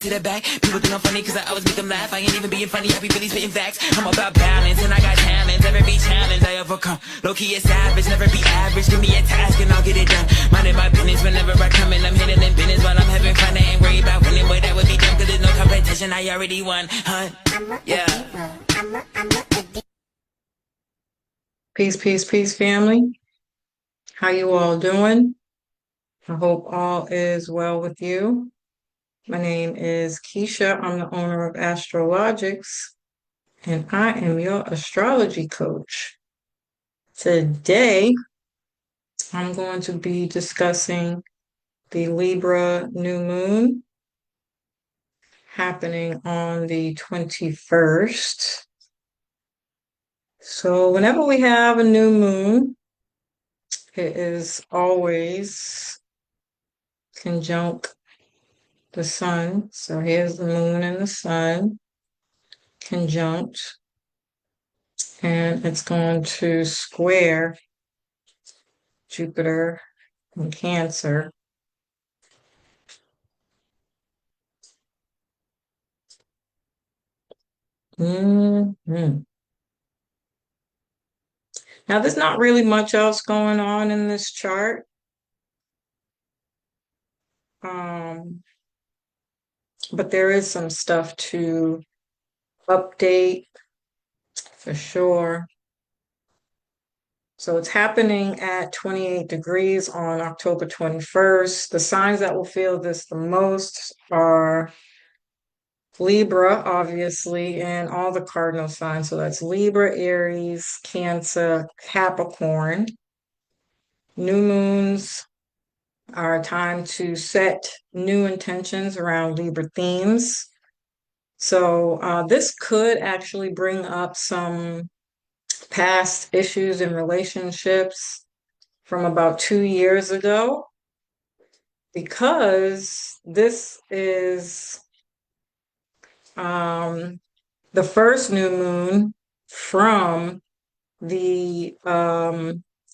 to the back. People think I'm funny cause I always make them laugh. I ain't even being funny, I be really spitting facts. I'm about balance and I got talent. Every challenge I overcome. Low key is savage, never be average. Give me a task and I'll get it done. Minding my business whenever I come in. I'm handling business while I'm having fun. I ain't worried about winning, but that would be dumb cause there's no competition. I already won, huh? Yeah. Peace, peace, peace, family. How you all doing? I hope all is well with you. My name is Keisha. I'm the owner of Astrologiks, and I am your astrology coach. Today, I'm going to be discussing the Libra New Moon happening on the 21st. So whenever we have a new moon, it is always conjunct the sun. So here's the moon and the sun conjunct, and it's going to square Jupiter in Cancer. Mhm. Now, there's not really much else going on in this chart. Um, but there is some stuff to update for sure. So it's happening at 28 degrees on October 21st. The signs that will feel this the most are Libra, obviously, and all the cardinal signs. So that's Libra, Aries, Cancer, Capricorn. New moons are a time to set new intentions around Libra themes. So this could actually bring up some past issues in relationships from about 2 years ago, because this is the first new moon from the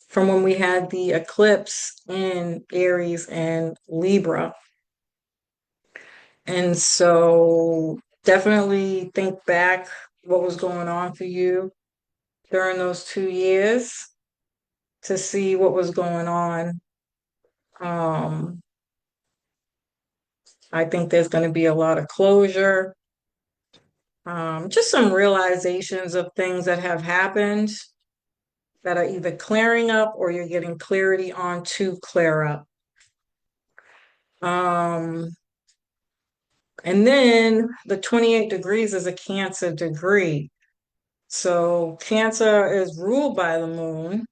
from when we had the eclipse in Aries and Libra. And so definitely think back what was going on for you during those 2 years to see what was going on. I think there's going to be a lot of closure, just some realizations of things that have happened that are either clearing up or you're getting clarity on to clear up. And then the 28 degrees is a Cancer degree. So Cancer is ruled by the moon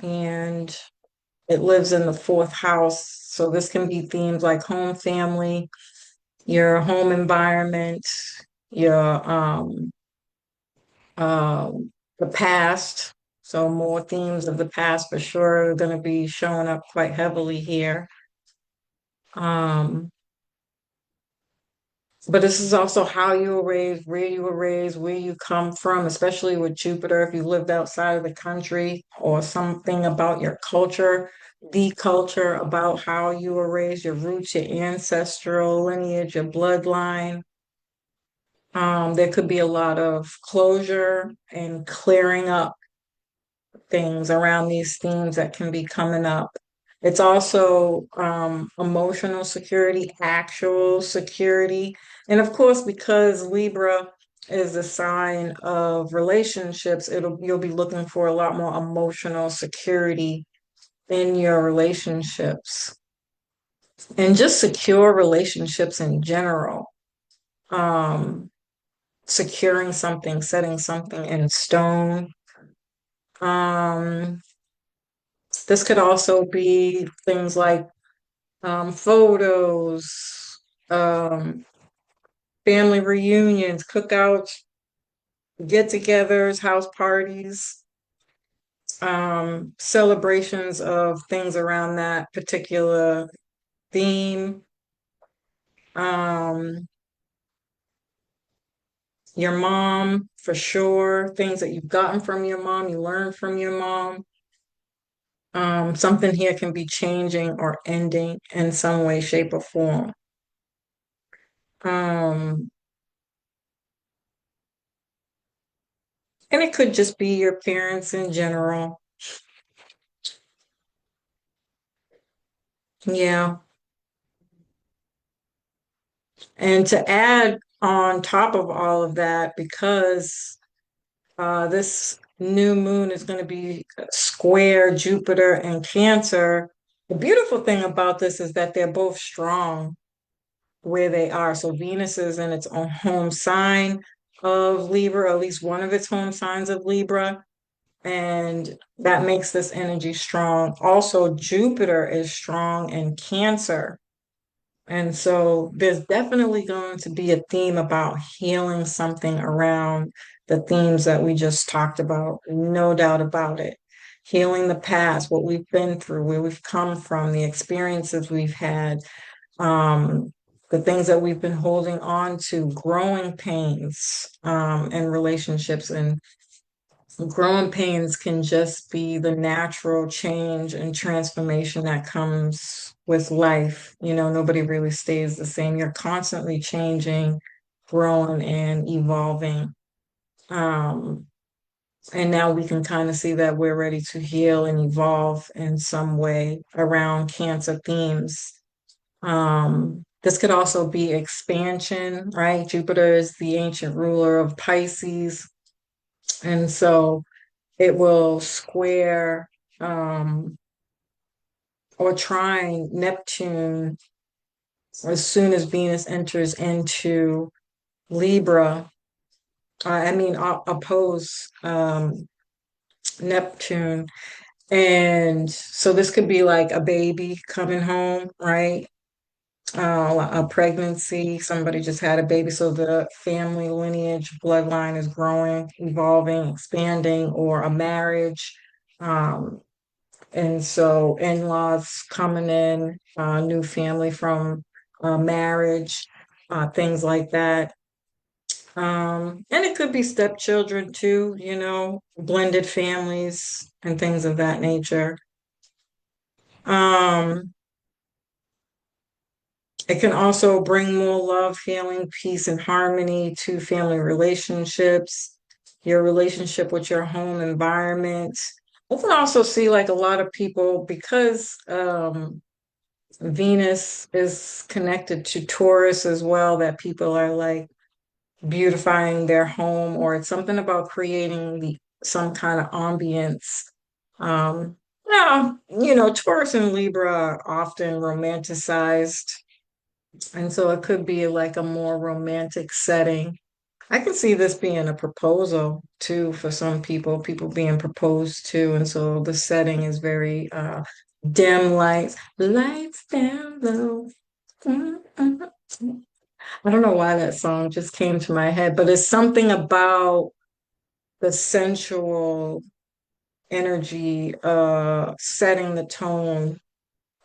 and it lives in the fourth house. So this can be themes like home, family, your home environment, your the past. So more themes of the past for sure are going to be showing up quite heavily here. But this is also how you were raised, where you were raised, where you come from, especially with Jupiter, if you lived outside of the country, or something about your culture, the culture about how you were raised, your roots, your ancestral lineage, your bloodline. There could be a lot of closure and clearing up things around these themes that can be coming up. It's also emotional security, actual security. And of course, because Libra is a sign of relationships, you'll be looking for a lot more emotional security in your relationships and just secure relationships in general. Securing something, setting something in stone. Um, this could also be things like photos, um, family reunions, cookouts, get-togethers, house parties, celebrations of things around that particular theme. Um, your mom, for sure, things that you've gotten from your mom, you learned from your mom. Something here can be changing or ending in some way, shape, or form. Um, and it could just be your parents in general. Yeah. And to add on top of all of that, because this new moon is going to be square Jupiter and Cancer, the beautiful thing about this is that they're both strong where they are. So Venus is in its own home sign of Libra, or at least one of its home signs of Libra. And that makes this energy strong. Also, Jupiter is strong in Cancer. And so there's definitely going to be a theme about healing something around the themes that we just talked about. No doubt about it. Healing the past, what we've been through, where we've come from, the experiences we've had, um, the things that we've been holding on to, growing pains, in relationships. And growing pains can just be the natural change and transformation that comes with life. You know, nobody really stays the same. You're constantly changing, growing, and evolving. Um, and now we can kind of see that we're ready to heal and evolve in some way around Cancer themes. This could also be expansion, right? Jupiter is the ancient ruler of Pisces. And so it will square or trine Neptune as soon as Venus enters into Libra. Oppose Neptune. And so this could be like a baby coming home, right? A pregnancy, somebody just had a baby, so the family lineage bloodline is growing, evolving, expanding, or a marriage. Um, And so in-laws coming in, new family from marriage, things like that. And it could be stepchildren too, you know, blended families and things of that nature. Um, it can also bring more love, healing, peace, and harmony to family relationships, your relationship with your home environment. I can also see like a lot of people because Venus is connected to Taurus as well, that people are like beautifying their home, or it's something about creating some kind of ambience. Taurus and Libra are often romanticized, and so it could be like a more romantic setting. I can see this being a proposal too for some people, people being proposed to, and so the setting is very dim lights, lights down low. I don't know why that song just came to my head, but it's something about the sensual energy, setting the tone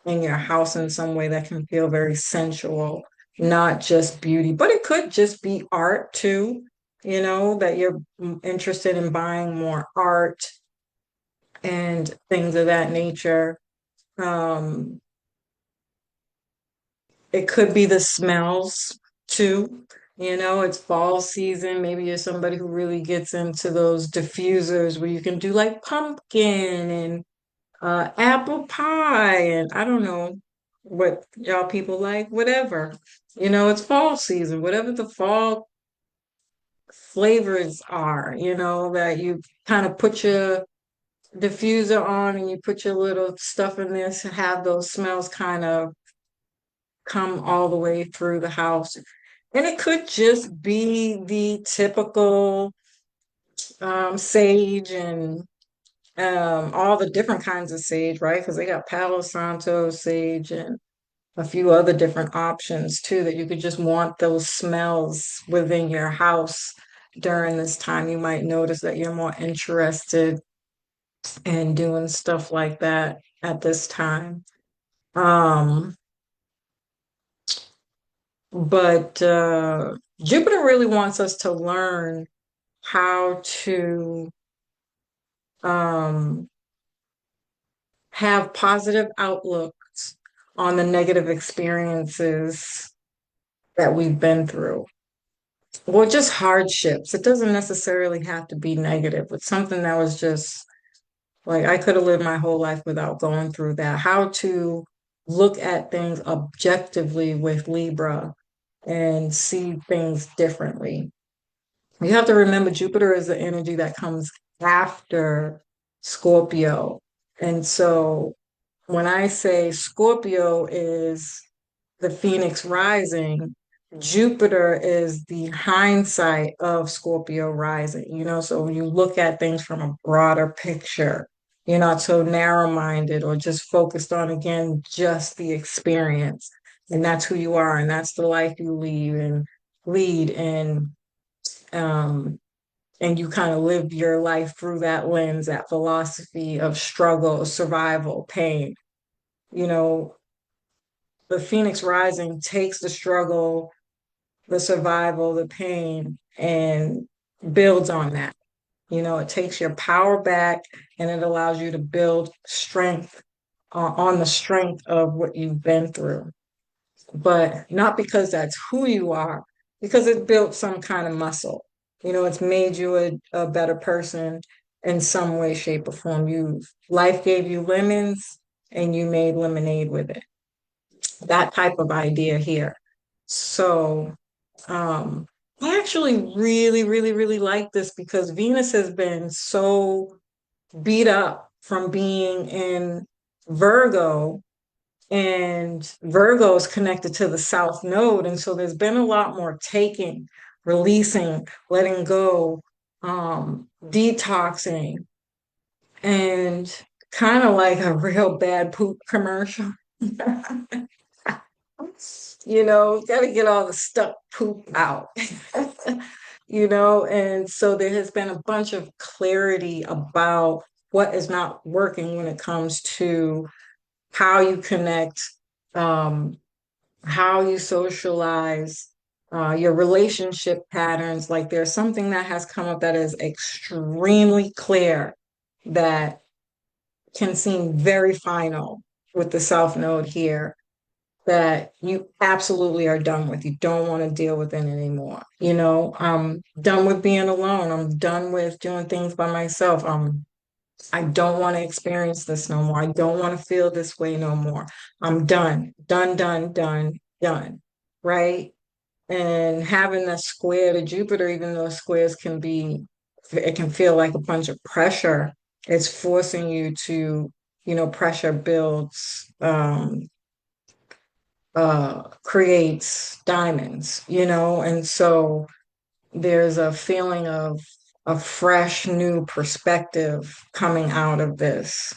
in your house in some way that can feel very sensual, not just beauty, but it could just be art too, you know, that you're interested in buying more art and things of that nature. Um, It could be the smells too. You know, it's fall season. Maybe you're somebody who really gets into those diffusers where you can do like pumpkin and apple pie, and I don't know what y'all people like, whatever. You know, it's fall season, whatever the fall flavors are, you know, that you kind of put your diffuser on and you put your little stuff in there to have those smells kind of come all the way through the house. And it could just be the typical sage and all the different kinds of sage, right? Because they got Palo Santo sage and a few other different options too, that you could just want those smells within your house during this time. You might notice that you're more interested in doing stuff like that at this time. Um, but Jupiter really wants us to learn how to um, have positive outlooks on the negative experiences that we've been through. Well, just hardships. It doesn't necessarily have to be negative. It's something that was just like I could have lived my whole life without going through that. How to look at things objectively with Libra and see things differently. You have to remember Jupiter is the energy that comes after Scorpio. And so when I say Scorpio is the Phoenix rising, Jupiter is the hindsight of Scorpio rising, so you look at things from a broader picture. You're not so narrow-minded or just focused on, again, just the experience. And that's who you are, and that's the life you lead um and you kind of live your life through that lens, that philosophy of struggle, survival, pain. You know, the Phoenix rising takes the struggle, the survival, the pain, and builds on that. It takes your power back and it allows you to build strength on the strength of what you've been through. But not because that's who you are, because it built some kind of muscle. It's made you a better person in some way, shape, or form. Life gave you lemons and you made lemonade with it. That type of idea here. So I actually really, really, really like this because Venus has been so beat up from being in Virgo, and Virgo is connected to the South Node. And so there's been a lot more taking, releasing, letting go, detoxing, and kind of like a real bad poop commercial. Got to get all the stuck poop out. And so there has been a bunch of clarity about what is not working when it comes to how you connect, um, how you socialize, your relationship patterns. Like there's something that has come up that is extremely clear that can seem very final with the South Node here that you absolutely are done with. You don't want to deal with it anymore. I'm done with being alone. I'm done with doing things by myself. I don't want to experience this no more. I don't want to feel this way no more. I'm done, done, done, done, done. Right. And having a square to Jupiter, even though squares it can feel like a bunch of pressure. It's forcing you to, pressure builds, creates diamonds, and so there's a feeling of a fresh new perspective coming out of this.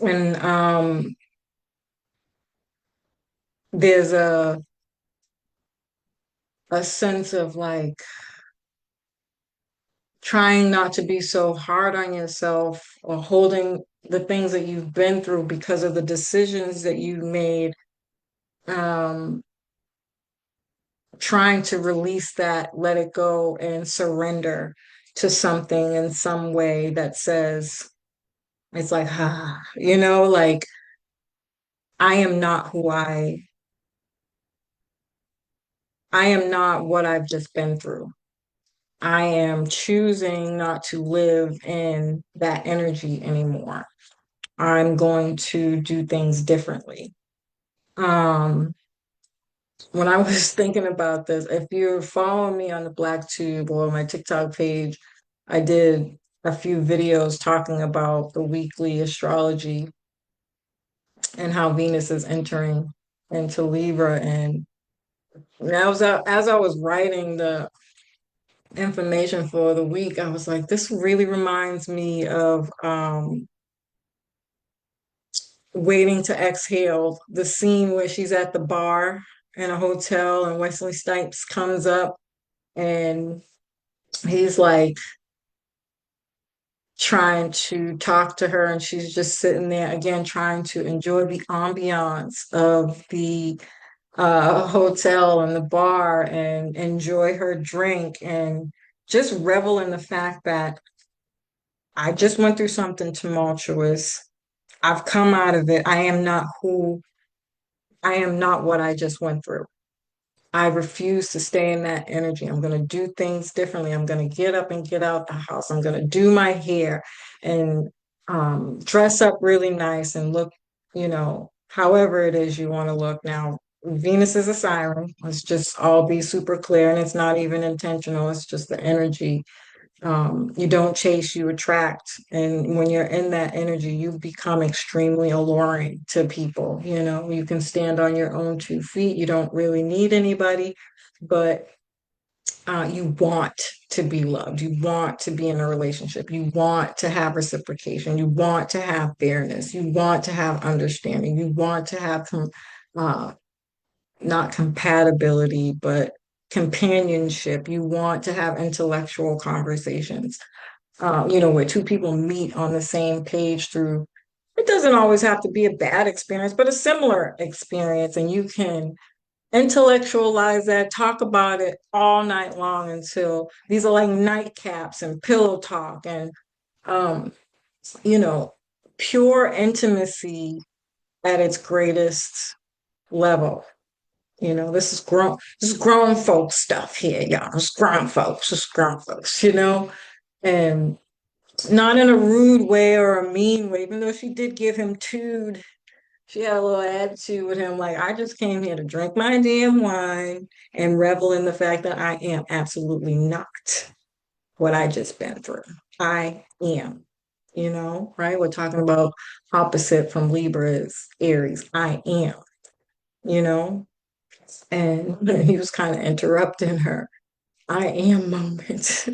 And there's a sense of like trying not to be so hard on yourself or holding the things that you've been through because of the decisions that you made, um, trying to release that, let it go, and surrender to something in some way that says, it's like, like I am not I am not what I've just been through. I am choosing not to live in that energy anymore. I'm going to do things differently. Um, when I was thinking about this, if you're following me on the Black Tube or my TikTok page, I did a few videos talking about the weekly astrology and how Venus is entering into Libra. And as I was writing the information for the week, I was like, this really reminds me of Waiting to Exhale, the scene where she's at the bar in a hotel and Wesley Snipes comes up and he's like trying to talk to her and she's just sitting there again trying to enjoy the ambiance of the hotel and the bar and enjoy her drink and just revel in the fact that I just went through something tumultuous. I've come out of it. I am not what I just went through. I refuse to stay in that energy. I'm going to do things differently. I'm going to get up and get out the house. I'm going to do my hair and dress up really nice and look, however it is you want to look. Now, Venus is a siren. Let's just all be super clear, and it's not even intentional. It's just the energy. You don't chase, you attract. And when you're in that energy, you become extremely alluring to people. You can stand on your own 2 feet. You don't really need anybody, but you want to be loved. You want to be in a relationship. You want to have reciprocation. You want to have fairness. You want to have understanding. You want to have uh, not compatibility, but companionship. You want to have intellectual conversations, where two people meet on the same page through, it doesn't always have to be a bad experience, but a similar experience. And you can intellectualize that, talk about it all night long until these are like nightcaps and pillow talk and, um, you know, pure intimacy at its greatest level. This is grown folks stuff here, y'all. It's grown folks, and not in a rude way or a mean way, even though she did give him tude. She had a little attitude with him, like, I just came here to drink my damn wine and revel in the fact that I am absolutely not what I just been through. I am, right? We're talking about opposite from Libra is Aries. I am, you know, and he was kind of interrupting her I am moment.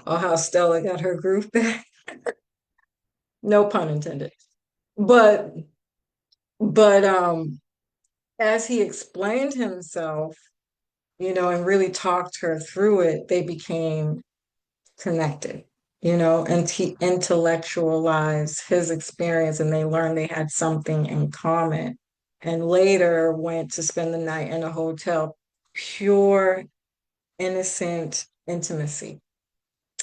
Or how Stella got her groove back. No pun intended. But but as he explained himself, and really talked her through it, they became connected, and he intellectualized his experience and they learned they had something in common. And later went to spend the night in a hotel, pure, innocent intimacy,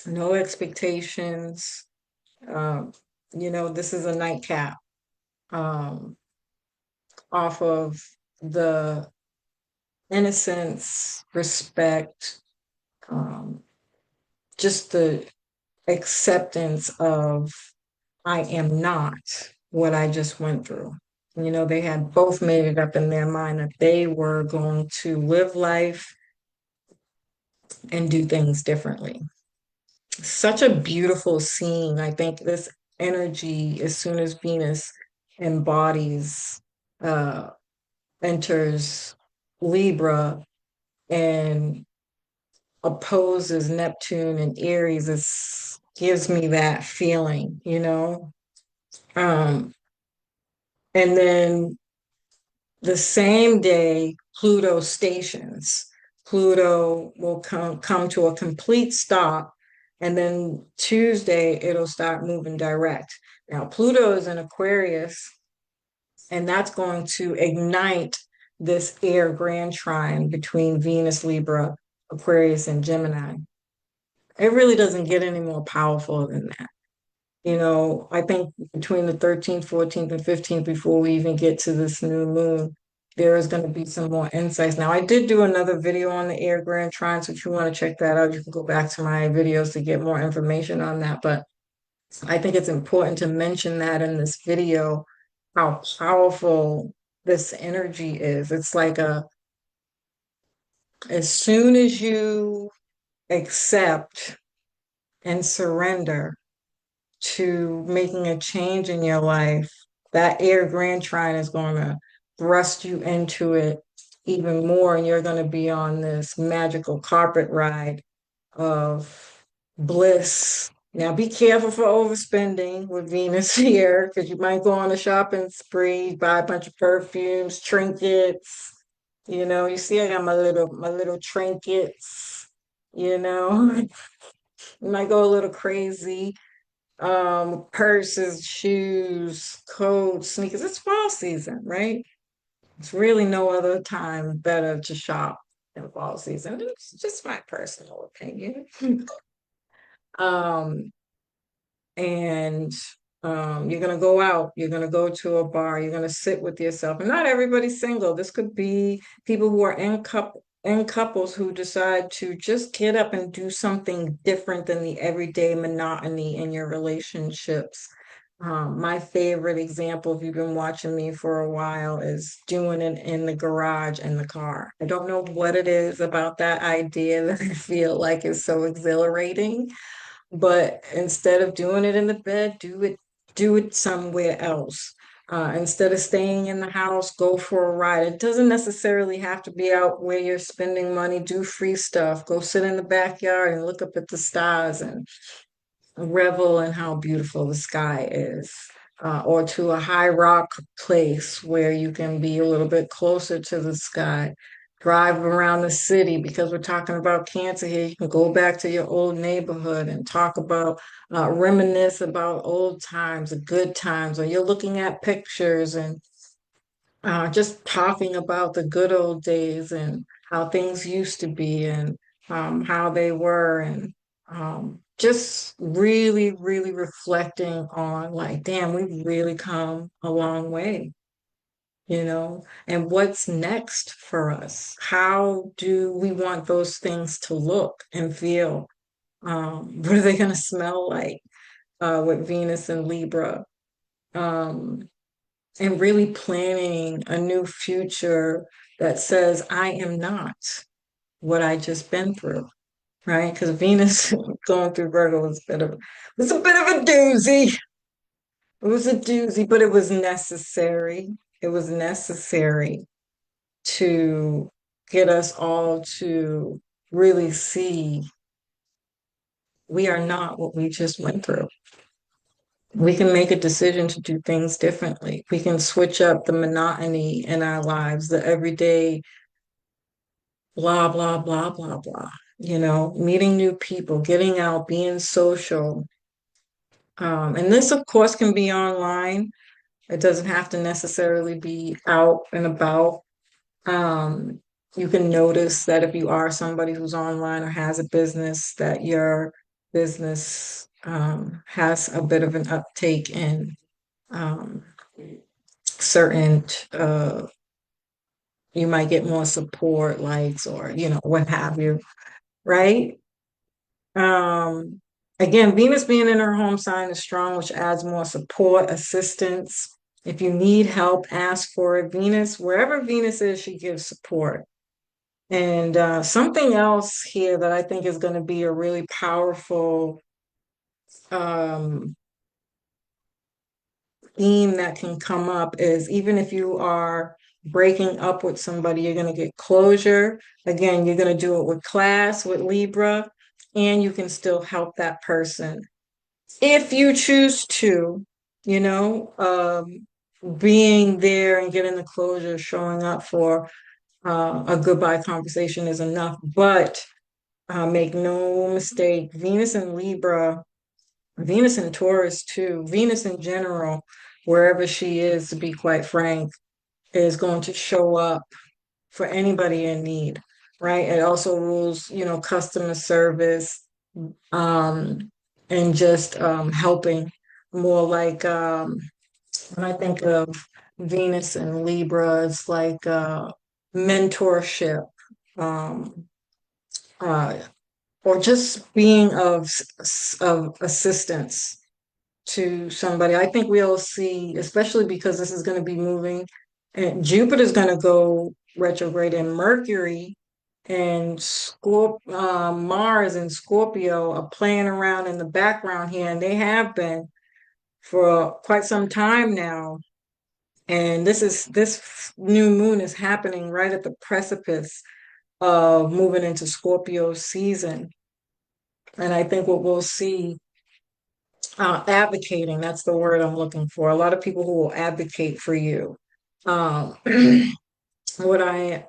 no expectations. Um, this is a nightcap um, off of the innocence, respect, um, just the acceptance of I am not what I just went through. They had both made it up in their mind that they were going to live life and do things differently. Such a beautiful scene. I think this energy, as soon as Venus embodies, uh, enters Libra and opposes Neptune and Aries, gives me that feeling. Um, and then the same day, Pluto stations. Pluto will come to a complete stop, and then Tuesday it'll start moving direct. Now, Pluto is in Aquarius, and that's going to ignite this air grand trine between Venus, Libra, Aquarius, and Gemini. It really doesn't get any more powerful than that. I think between the 13th, 14th, and 15th, before we even get to this new moon, there is going to be some more insights. Now, I did do another video on the air grand trine, so if you want to check that out, you can go back to my videos to get more information on that. But I think it's important to mention that in this video, how powerful this energy is. It's like as soon as you accept and surrender to making a change in your life, that air grand trine is going to thrust you into it even more. And you're going to be on this magical carpet ride of bliss. Now, be careful for overspending with Venus here, because you might go on a shopping spree, buy a bunch of perfumes, trinkets. You see, I got my little trinkets. You might go a little crazy. Purses, shoes, coats, sneakers. It's fall season, right? It's really no other time better to shop than fall season. It's just my personal opinion. Um, and You're going to go out, you're going to go to a bar, you're going to sit with yourself. And not everybody's single. This could be people who are in couples who decide to just get up and do something different than the everyday monotony in your relationships. My favorite example, if you've been watching me for a while, is doing it in the garage in the car. I don't know what it is about that idea that I feel like is so exhilarating, but instead of doing it in the bed, do it somewhere else. Instead of staying in the house, go for a ride. It doesn't necessarily have to be out where you're spending money. Do free stuff. Go sit in the backyard and look up at the stars and revel in how beautiful the sky is. Or to a high rock place where you can be a little bit closer to the sky. Drive around the city because we're talking about Cancer here. You can go back to your old neighborhood and talk about, reminisce about old times, the good times, or you're looking at pictures and just talking about the good old days and how things used to be and how they were, and just really, really reflecting on like, damn, we've really come a long way, and what's next for us? How do we want those things to look and feel? What are they going to smell like with Venus and Libra? Um, and really planning a new future that says, I am not what I just been through, right? Because Venus going through Virgo was a bit of a doozy. It was a doozy, but it was necessary. It was necessary to get us all to really see we are not what we just went through. We can make a decision to do things differently. We can switch up the monotony in our lives, the everyday blah, blah, blah, blah, blah. Meeting new people, getting out, being social. And this, of course, can be online. It doesn't have to necessarily be out and about. Um, you can notice that if you are somebody who's online or has a business, that your business has a bit of an uptake in um, certain, you might get more support, likes, or, what have you, right? Um, Again, Venus being in her home sign is strong, which adds more support, assistance. If you need help, ask for it. Venus, wherever Venus is, she gives support. And something else here that I think is going to be a really powerful um, theme that can come up is, even if you are breaking up with somebody, you're going to get closure. Again, you're going to do it with class, with Libra, and you can still help that person if you choose to, you know, um, being there and getting the closure, showing up for a goodbye conversation is enough. But make no mistake, Venus and Libra, Venus and Taurus too, Venus in general, wherever she is, to be quite frank, is going to show up for anybody in need, right? It also rules, customer service, um, and just helping, more like, when I think of Venus and Libra, it's like mentorship, um, uh, or just being of assistance to somebody. I think we'll see, especially because this is going to be moving, and Jupiter's going to go retrograde, and Mercury and Mars and Scorpio are playing around in the background here, and they have been for quite some time now. And this new moon is happening right at the precipice of moving into Scorpio season. And I think what we'll see, advocating, that's the word I'm looking for. A lot of people who will advocate for you. Um, what I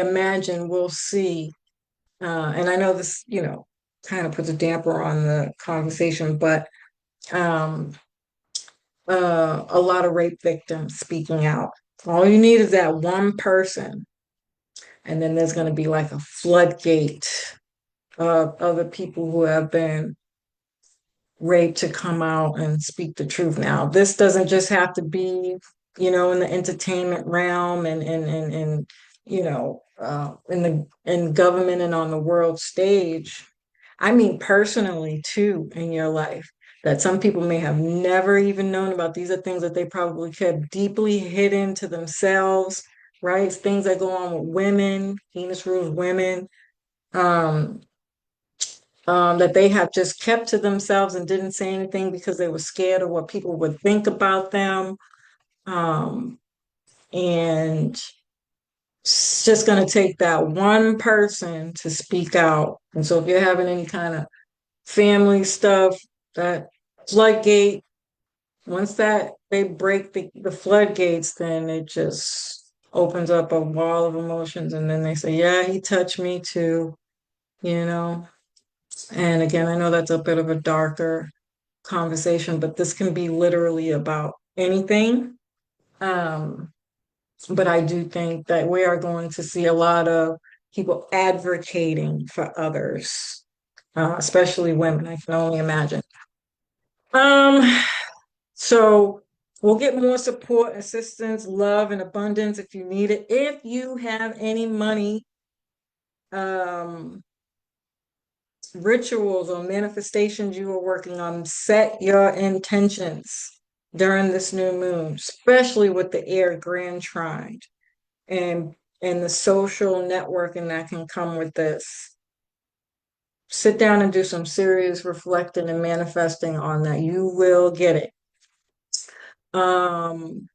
imagine we'll see, and I know this, kind of puts a damper on the conversation, but um, a lot of rape victims speaking out. All you need is that one person, and then there's going to be like a floodgate of other people who have been Ray to come out and speak the truth. Now, this doesn't just have to be, in the entertainment realm and in government and on the world stage. I mean, personally too, in your life, that some people may have never even known about. These are things that they probably kept deeply hidden to themselves, right? It's things that go on with women, Venus rules women. Um, that they have just kept to themselves and didn't say anything because they were scared of what people would think about them. Um, and it's just going to take that one person to speak out. And so if you're having any kind of family stuff, that floodgate, once that they break the floodgates, then it just opens up a wall of emotions. And then they say, yeah, he touched me too, you know. And again, I know that's a bit of a darker conversation, but this can be literally about anything. Um, but I do think that we are going to see a lot of people advocating for others, especially women. I can only imagine. Um, so we'll get more support, assistance, love, and abundance if you need it. If you have any money, um, rituals or manifestations you are working on, set your intentions during this new moon, especially with the air grand trine and the social networking that can come with this. Sit down and do some serious reflecting and manifesting on that. You will get it. Um,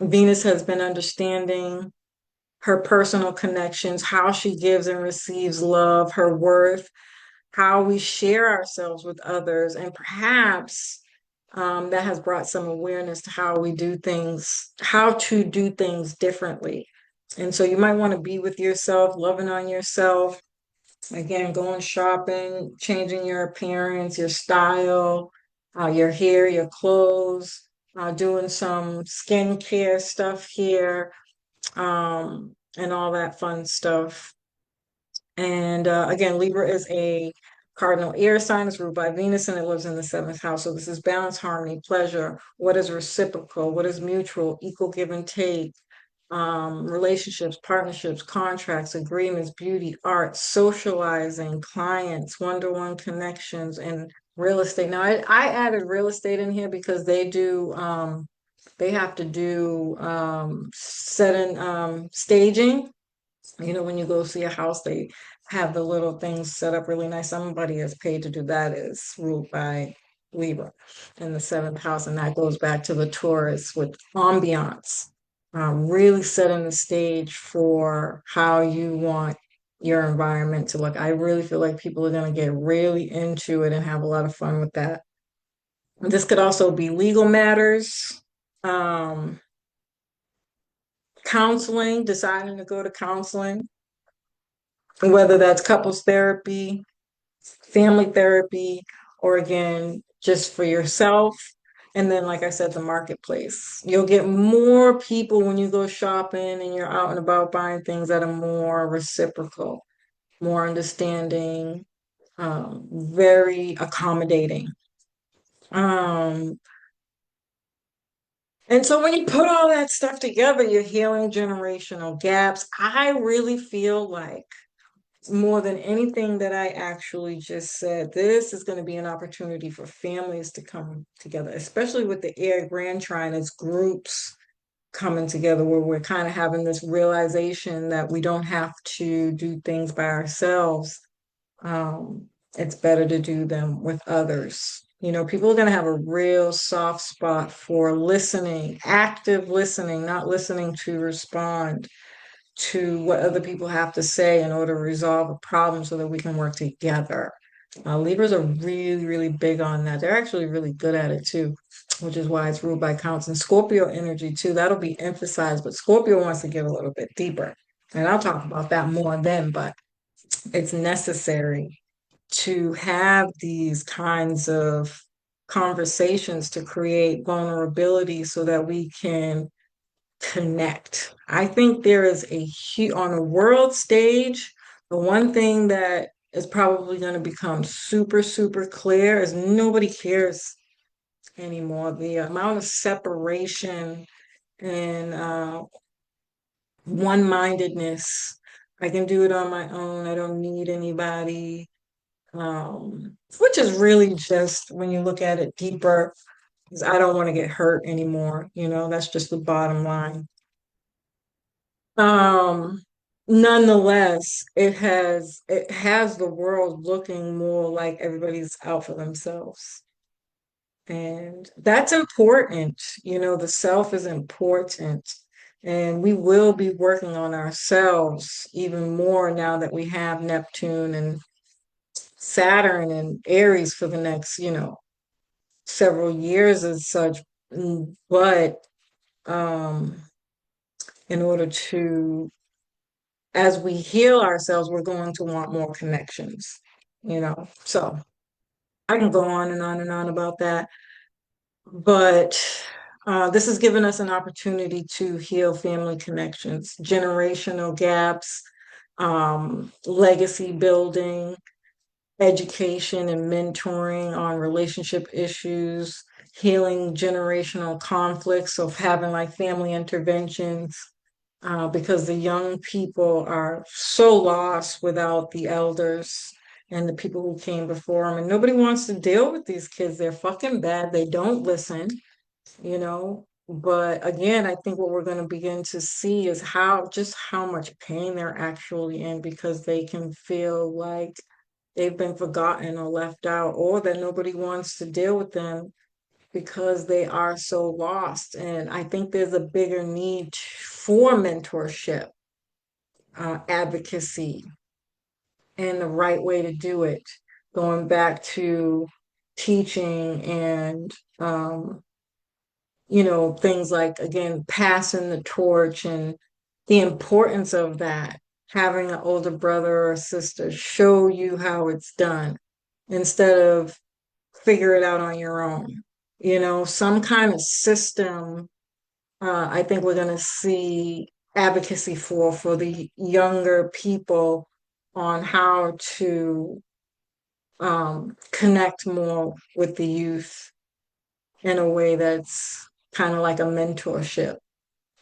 Venus has been understanding her personal connections, how she gives and receives love, her worth, how we share ourselves with others, and perhaps that has brought some awareness to how we do things, how to do things differently. And so you might want to be with yourself, loving on yourself, again, going shopping, changing your appearance, your style, your hair, your clothes, doing some skincare stuff here, and all that fun stuff. And again, Libra is a cardinal air sign. It's ruled by Venus and it lives in the seventh house. So this is balance, harmony, pleasure. What is reciprocal? What is mutual? Equal give and take. Relationships, partnerships, contracts, agreements, beauty, art, socializing, clients, one-to-one connections, and real estate. Now, I added real estate in here because they have to do setting staging. When you go see a house, they have the little things set up really nice. Somebody is paid to do that, is ruled by Libra in the seventh house, and that goes back to the Taurus with ambiance, really setting the stage for how you want your environment to look. I really feel like people are going to get really into it and have a lot of fun with that. This could also be legal matters, um, counseling, deciding to go to counseling, whether that's couples therapy, family therapy, or again, just for yourself. And then, like I said, the marketplace. You'll get more people when you go shopping and you're out and about buying things that are more reciprocal, more understanding, very accommodating. Um, and so when you put all that stuff together, you're healing generational gaps. I really feel like more than anything that I actually just said, this is going to be an opportunity for families to come together, especially with the air grand trine as groups coming together, where we're kind of having this realization that we don't have to do things by ourselves. It's better to do them with others. People are going to have a real soft spot for listening, active listening, not listening to respond to what other people have to say in order to resolve a problem so that we can work together. Libras are really, really big on that. They're actually really good at it too, which is why it's ruled by counts. And Scorpio energy too, that'll be emphasized, but Scorpio wants to get a little bit deeper. And I'll talk about that more then, but it's necessary to have these kinds of conversations to create vulnerability so that we can connect. I think there is on a world stage, the one thing that is probably going to become super, super clear as nobody cares anymore. The amount of separation and one-mindedness. I can do it on my own. I don't need anybody. Which is really just when you look at it deeper, is I don't want to get hurt anymore. That's just the bottom line. Um, Nonetheless, it has the world looking more like everybody's out for themselves. And that's important. The self is important. And we will be working on ourselves even more now that we have Neptune and Saturn and Aries for the next, several years as such. But um, in order to, as we heal ourselves, we're going to want more connections, So I can go on and on and on about that. But this has given us an opportunity to heal family connections, generational gaps, legacy building, education and mentoring on relationship issues, healing generational conflicts of having like family interventions, because the young people are so lost without the elders and the people who came before them. And nobody wants to deal with these kids. They're fucking bad. They don't listen, you know. But again, I think what we're going to begin to see is how much pain they're actually in because they can feel like they've been forgotten or left out, or that nobody wants to deal with them because they are so lost. And I think there's a bigger need for mentorship, advocacy, and the right way to do it, going back to teaching and things like, again, passing the torch and the importance of that, having an older brother or sister show you how it's done instead of figure it out on your own. Some kind of system, I think we're going to see advocacy for the younger people on how to connect more with the youth in a way that's kind of like a mentorship.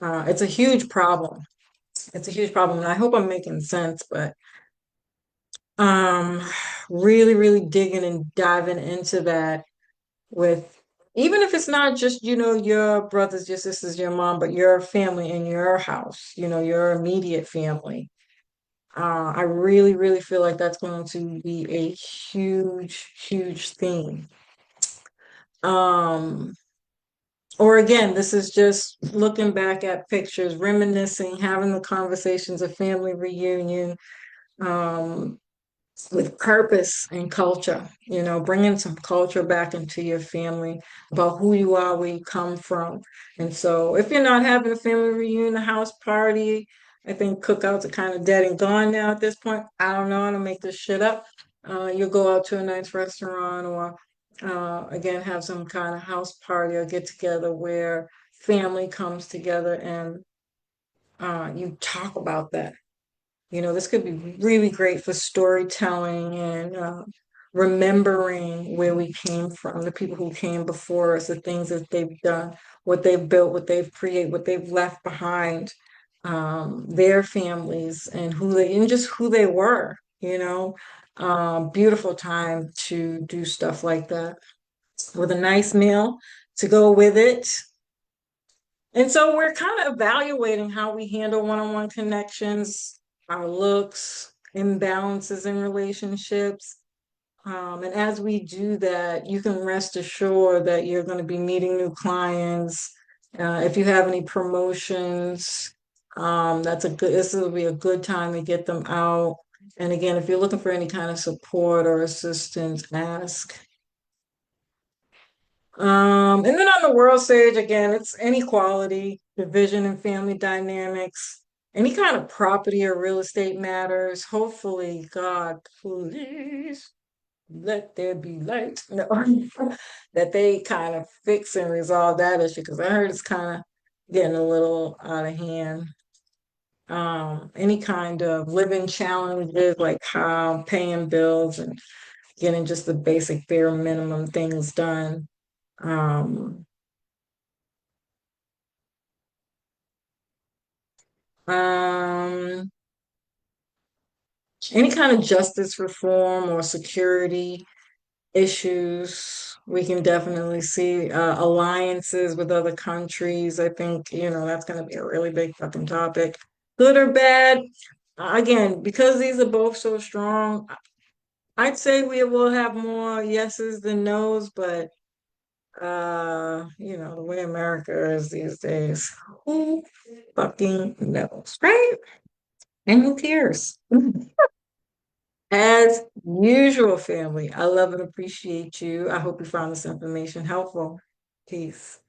It's a huge problem. It's a huge problem. And I hope I'm making sense, but um, really, really digging and diving into that with, even if it's not just, your brothers, your sisters, your mom, but your family in your house, your immediate family. I really, really feel like that's going to be a huge, huge theme. Um, or again, this is just looking back at pictures, reminiscing, having the conversations of family reunion, um, with purpose and culture, bringing some culture back into your family about who you are, where you come from. And so if you're not having a family reunion, a house party, I think cookouts are kind of dead and gone now at this point. I don't know. I don't make this shit up. You'll go out to a nice restaurant or, again, have some kind of house party or get together where family comes together and you talk about that. This could be really great for storytelling and remembering where we came from, the people who came before us, the things that they've done, what they've built, what they've created, what they've left behind, their families, and just who they were. Beautiful time to do stuff like that with a nice meal to go with it. And so we're kind of evaluating how we handle one-on-one connections, our looks, imbalances in relationships. And as we do that, you can rest assured that you're going to be meeting new clients. If you have any promotions, this will be a good time to get them out. And again, if you're looking for any kind of support or assistance, ask. And then on the world stage, again, it's inequality, division and family dynamics, any kind of property or real estate matters. Hopefully, God, please let there be light. No, that they kind of fix and resolve that issue because I heard it's kind of getting a little out of hand. any kind of living challenges like paying bills and getting just the basic bare minimum things done. Um, um, any kind of justice reform or security issues, we can definitely see alliances with other countries. I think, that's going to be a really big fucking topic. Good or bad, again, because these are both so strong, I'd say we will have more yeses than nos, but the way America is these days, who fucking knows, right? And who cares? As usual, family, I love and appreciate you. I hope you found this information helpful. Peace.